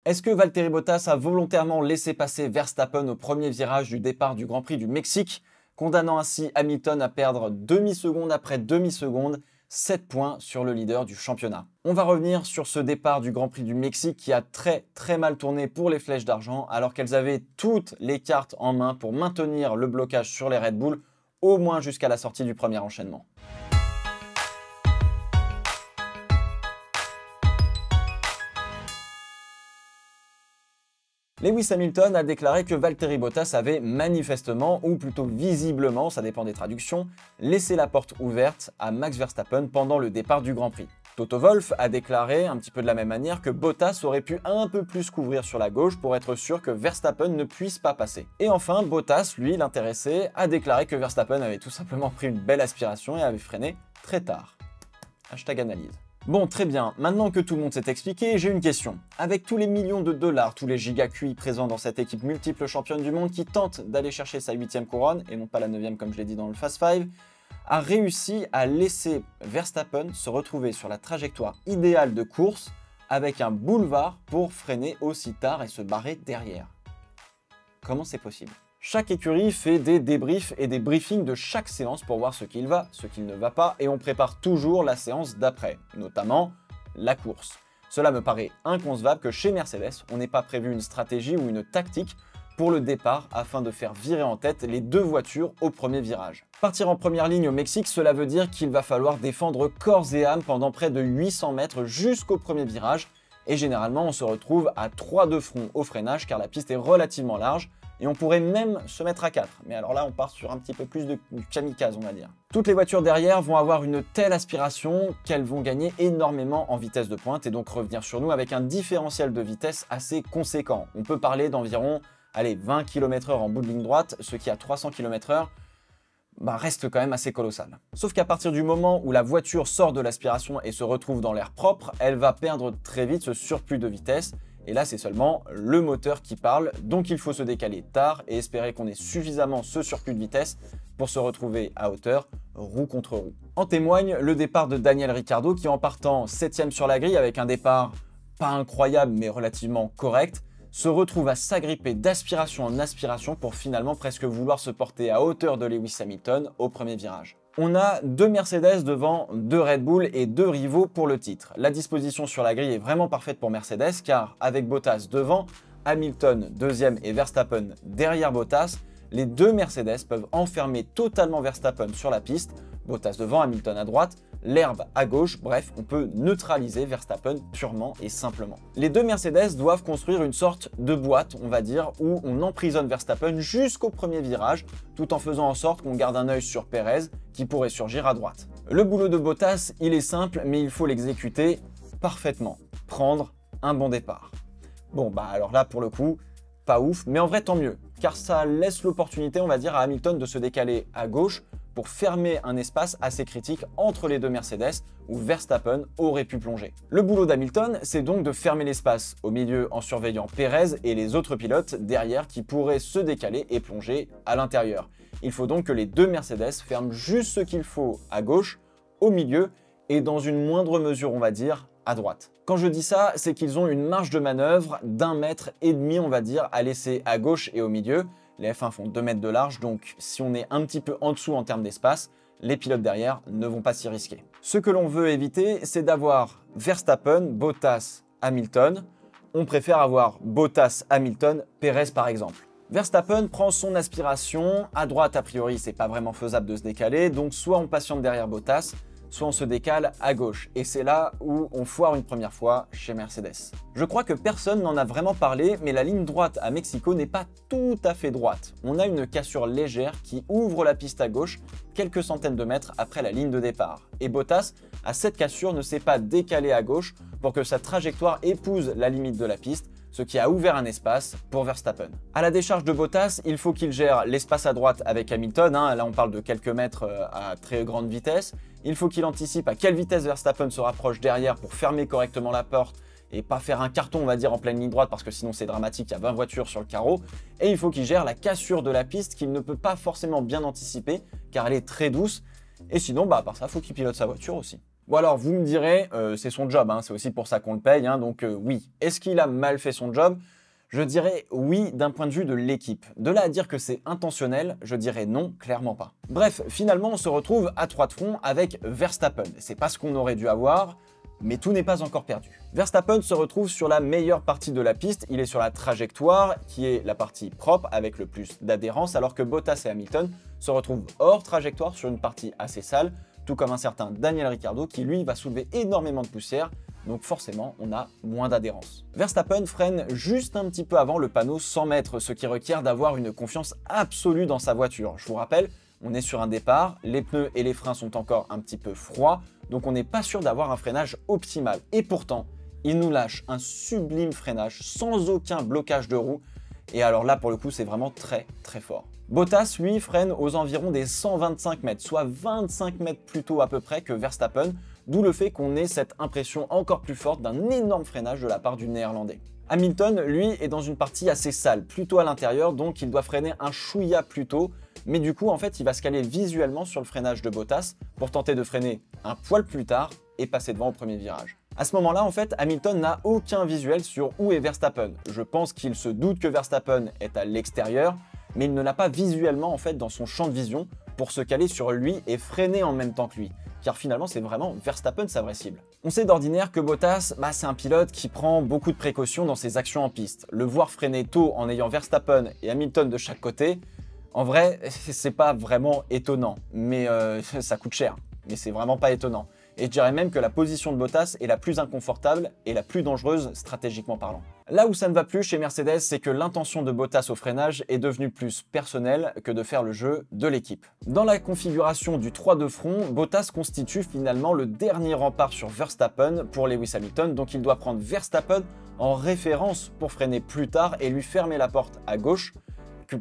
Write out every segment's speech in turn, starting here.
Est-ce que Valtteri Bottas a volontairement laissé passer Verstappen au premier virage du départ du Grand Prix du Mexique, condamnant ainsi Hamilton à perdre demi-seconde après demi-seconde, 7 points sur le leader du championnat? On va revenir sur ce départ du Grand Prix du Mexique qui a très mal tourné pour les Flèches d'Argent alors qu'elles avaient toutes les cartes en main pour maintenir le blocage sur les Red Bull, au moins jusqu'à la sortie du premier enchaînement. Lewis Hamilton a déclaré que Valtteri Bottas avait manifestement, ou plutôt visiblement, ça dépend des traductions, laissé la porte ouverte à Max Verstappen pendant le départ du Grand Prix. Toto Wolff a déclaré, un petit peu de la même manière, que Bottas aurait pu un peu plus couvrir sur la gauche pour être sûr que Verstappen ne puisse pas passer. Et enfin, Bottas, lui, l'intéressé, a déclaré que Verstappen avait tout simplement pris une belle aspiration et avait freiné très tard. Hashtag analyse. Bon, très bien, maintenant que tout le monde s'est expliqué, j'ai une question. Avec tous les millions de dollars, tous les giga QI présents dans cette équipe multiple championne du monde qui tente d'aller chercher sa 8e couronne, et non pas la 9e comme je l'ai dit dans le Fast 5, a réussi à laisser Verstappen se retrouver sur la trajectoire idéale de course avec un boulevard pour freiner aussi tard et se barrer derrière. Comment c'est possible? Chaque écurie fait des débriefs et des briefings de chaque séance pour voir ce qu'il va, ce qu'il ne va pas, et on prépare toujours la séance d'après, notamment la course. Cela me paraît inconcevable que chez Mercedes, on n'ait pas prévu une stratégie ou une tactique pour le départ afin de faire virer en tête les deux voitures au premier virage. Partir en première ligne au Mexique, cela veut dire qu'il va falloir défendre corps et âme pendant près de 800 mètres jusqu'au premier virage, et généralement on se retrouve à 3 de front au freinage car la piste est relativement large, et on pourrait même se mettre à 4. Mais alors là, on part sur un petit peu plus de kamikaze, on va dire. Toutes les voitures derrière vont avoir une telle aspiration qu'elles vont gagner énormément en vitesse de pointe et donc revenir sur nous avec un différentiel de vitesse assez conséquent. On peut parler d'environ 20 km/h en bout de ligne droite, ce qui à 300 km/h reste quand même assez colossal. Sauf qu'à partir du moment où la voiture sort de l'aspiration et se retrouve dans l'air propre, elle va perdre très vite ce surplus de vitesse. Et là, c'est seulement le moteur qui parle, donc il faut se décaler tard et espérer qu'on ait suffisamment ce surplus de vitesse pour se retrouver à hauteur, roue contre roue. En témoigne le départ de Daniel Ricciardo qui, en partant 7e sur la grille avec un départ pas incroyable mais relativement correct, se retrouve à s'agripper d'aspiration en aspiration pour finalement presque vouloir se porter à hauteur de Lewis Hamilton au premier virage. On a 2 Mercedes devant 2 Red Bull et 2 rivaux pour le titre. La disposition sur la grille est vraiment parfaite pour Mercedes car avec Bottas devant, Hamilton 2e et Verstappen derrière Bottas, les 2 Mercedes peuvent enfermer totalement Verstappen sur la piste, Bottas devant, Hamilton à droite, l'herbe à gauche, bref, on peut neutraliser Verstappen purement et simplement. Les 2 Mercedes doivent construire une sorte de boîte, on va dire, où on emprisonne Verstappen jusqu'au premier virage, tout en faisant en sorte qu'on garde un œil sur Pérez, qui pourrait surgir à droite. Le boulot de Bottas, il est simple, mais il faut l'exécuter parfaitement. Prendre un bon départ. Bon, alors là, pour le coup, pas ouf, mais en vrai, tant mieux, car ça laisse l'opportunité, on va dire, à Hamilton de se décaler à gauche, pour fermer un espace assez critique entre les 2 Mercedes où Verstappen aurait pu plonger. Le boulot d'Hamilton, c'est donc de fermer l'espace au milieu en surveillant Pérez et les autres pilotes derrière qui pourraient se décaler et plonger à l'intérieur. Il faut donc que les 2 Mercedes ferment juste ce qu'il faut à gauche, au milieu et dans une moindre mesure, on va dire, à droite. Quand je dis ça, c'est qu'ils ont une marge de manœuvre d'1,5 mètre, on va dire, à laisser à gauche et au milieu. Les F1 font 2 mètres de large, donc si on est un petit peu en dessous en termes d'espace, les pilotes derrière ne vont pas s'y risquer. Ce que l'on veut éviter, c'est d'avoir Verstappen, Bottas, Hamilton. On préfère avoir Bottas, Hamilton, Pérez par exemple. Verstappen prend son aspiration, à droite a priori c'est pas vraiment faisable de se décaler, donc soit on patiente derrière Bottas, soit on se décale à gauche. Et c'est là où on foire une première fois chez Mercedes. Je crois que personne n'en a vraiment parlé, mais la ligne droite à Mexico n'est pas tout à fait droite. On a une cassure légère qui ouvre la piste à gauche quelques centaines de mètres après la ligne de départ. Et Bottas, à cette cassure, ne s'est pas décalé à gauche pour que sa trajectoire épouse la limite de la piste, ce qui a ouvert un espace pour Verstappen. À la décharge de Bottas, il faut qu'il gère l'espace à droite avec Hamilton, là on parle de quelques mètres à très grande vitesse. Il faut qu'il anticipe à quelle vitesse Verstappen se rapproche derrière pour fermer correctement la porte et pas faire un carton, on va dire, en pleine ligne droite parce que sinon c'est dramatique, il y a 20 voitures sur le carreau. Et il faut qu'il gère la cassure de la piste qu'il ne peut pas forcément bien anticiper car elle est très douce. Et sinon, à part ça, il faut qu'il pilote sa voiture aussi. Bon alors, vous me direz, c'est son job, hein, c'est aussi pour ça qu'on le paye, hein, donc oui. Est-ce qu'il a mal fait son job? Je dirais oui d'un point de vue de l'équipe. De là à dire que c'est intentionnel, je dirais non, clairement pas. Bref, finalement, on se retrouve à 3 de front avec Verstappen. C'est pas ce qu'on aurait dû avoir, mais tout n'est pas encore perdu. Verstappen se retrouve sur la meilleure partie de la piste, il est sur la trajectoire, qui est la partie propre avec le plus d'adhérence, alors que Bottas et Hamilton se retrouvent hors trajectoire sur une partie assez sale, tout comme un certain Daniel Ricciardo qui lui va soulever énormément de poussière, donc forcément on a moins d'adhérence. Verstappen freine juste un petit peu avant le panneau 100 mètres, ce qui requiert d'avoir une confiance absolue dans sa voiture. Je vous rappelle, on est sur un départ, les pneus et les freins sont encore un petit peu froids, donc on n'est pas sûr d'avoir un freinage optimal. Et pourtant, il nous lâche un sublime freinage sans aucun blocage de roue, et alors là pour le coup c'est vraiment très très fort. Bottas, lui, freine aux environs des 125 mètres, soit 25 mètres plus tôt à peu près que Verstappen, d'où le fait qu'on ait cette impression encore plus forte d'un énorme freinage de la part du Néerlandais. Hamilton, lui, est dans une partie assez sale, plutôt à l'intérieur, donc il doit freiner un chouïa plus tôt, mais du coup, en fait, il va se caler visuellement sur le freinage de Bottas pour tenter de freiner un poil plus tard et passer devant au premier virage. À ce moment-là, en fait, Hamilton n'a aucun visuel sur où est Verstappen. Je pense qu'il se doute que Verstappen est à l'extérieur, mais il ne l'a pas visuellement en fait dans son champ de vision pour se caler sur lui et freiner en même temps que lui. Car finalement, c'est vraiment Verstappen sa vraie cible. On sait d'ordinaire que Bottas, c'est un pilote qui prend beaucoup de précautions dans ses actions en piste. Le voir freiner tôt en ayant Verstappen et Hamilton de chaque côté, en vrai, c'est pas vraiment étonnant, mais ça coûte cher. Mais c'est vraiment pas étonnant. Et je dirais même que la position de Bottas est la plus inconfortable et la plus dangereuse stratégiquement parlant. Là où ça ne va plus chez Mercedes, c'est que l'intention de Bottas au freinage est devenue plus personnelle que de faire le jeu de l'équipe. Dans la configuration du 3 de front, Bottas constitue finalement le dernier rempart sur Verstappen pour Lewis Hamilton, donc il doit prendre Verstappen en référence pour freiner plus tard et lui fermer la porte à gauche,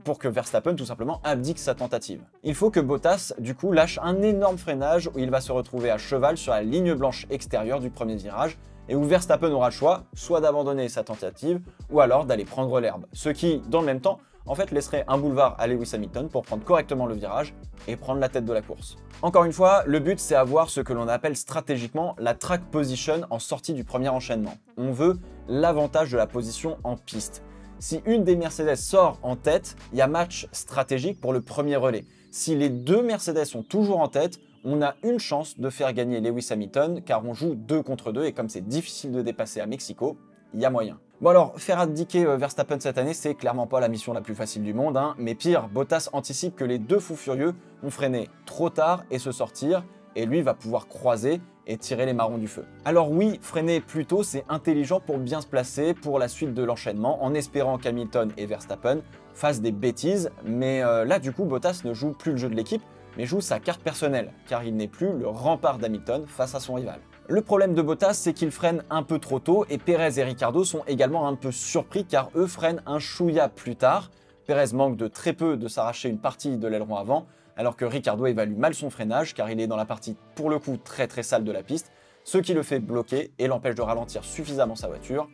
pour que Verstappen tout simplement abdique sa tentative. Il faut que Bottas du coup lâche un énorme freinage où il va se retrouver à cheval sur la ligne blanche extérieure du premier virage et où Verstappen aura le choix soit d'abandonner sa tentative ou alors d'aller prendre l'herbe. Ce qui, dans le même temps, en fait laisserait un boulevard à Lewis Hamilton pour prendre correctement le virage et prendre la tête de la course. Encore une fois, le but c'est avoir ce que l'on appelle stratégiquement la track position en sortie du premier enchaînement. On veut l'avantage de la position en piste. Si une des Mercedes sort en tête, il y a match stratégique pour le premier relais. Si les deux Mercedes sont toujours en tête, on a une chance de faire gagner Lewis Hamilton car on joue 2 contre 2 et comme c'est difficile de dépasser à Mexico, il y a moyen. Bon alors, faire abdiquer Verstappen cette année, c'est clairement pas la mission la plus facile du monde, hein, mais pire, Bottas anticipe que les deux fous furieux vont freiner trop tard et se sortir, et lui va pouvoir croiser et tirer les marrons du feu. Alors oui, freiner plus tôt, c'est intelligent pour bien se placer pour la suite de l'enchaînement, en espérant qu'Hamilton et Verstappen fassent des bêtises, mais là du coup, Bottas ne joue plus le jeu de l'équipe, mais joue sa carte personnelle, car il n'est plus le rempart d'Hamilton face à son rival. Le problème de Bottas, c'est qu'il freine un peu trop tôt, et Pérez et Ricciardo sont également un peu surpris, car eux freinent un chouïa plus tard. Pérez manque de très peu de s'arracher une partie de l'aileron avant, alors que Ricciardo évalue mal son freinage car il est dans la partie pour le coup très sale de la piste, ce qui le fait bloquer et l'empêche de ralentir suffisamment sa voiture,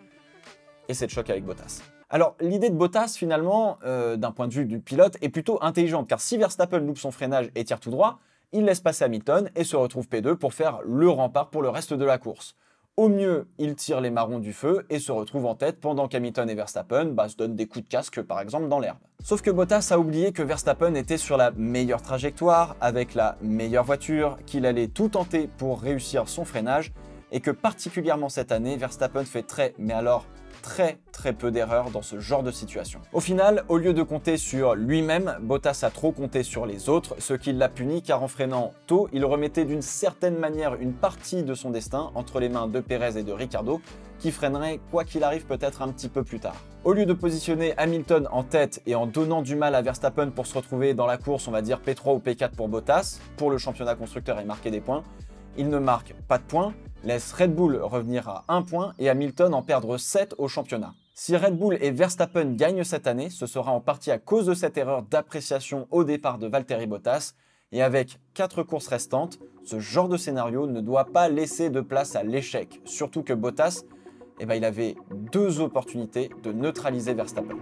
et c'est le choc avec Bottas. Alors l'idée de Bottas finalement, d'un point de vue du pilote, est plutôt intelligente car si Verstappen loupe son freinage et tire tout droit, il laisse passer Hamilton et se retrouve P2 pour faire le rempart pour le reste de la course. Au mieux, il tire les marrons du feu et se retrouve en tête pendant qu'Hamilton et Verstappen se donnent des coups de casque par exemple dans l'herbe. Sauf que Bottas a oublié que Verstappen était sur la meilleure trajectoire, avec la meilleure voiture, qu'il allait tout tenter pour réussir son freinage et que particulièrement cette année, Verstappen fait très peu d'erreurs dans ce genre de situation. Au final, au lieu de compter sur lui-même, Bottas a trop compté sur les autres, ce qui l'a puni car en freinant tôt, il remettait d'une certaine manière une partie de son destin entre les mains de Pérez et de Ricciardo, qui freinerait quoi qu'il arrive peut-être un petit peu plus tard. Au lieu de positionner Hamilton en tête et en donnant du mal à Verstappen pour se retrouver dans la course, on va dire P3 ou P4 pour Bottas, pour le championnat constructeur et marquer des points, il ne marque pas de points, laisse Red Bull revenir à 1 point et Hamilton en perdre 7 au championnat. Si Red Bull et Verstappen gagnent cette année, ce sera en partie à cause de cette erreur d'appréciation au départ de Valtteri Bottas, et avec 4 courses restantes, ce genre de scénario ne doit pas laisser de place à l'échec, surtout que Bottas, il avait 2 opportunités de neutraliser Verstappen.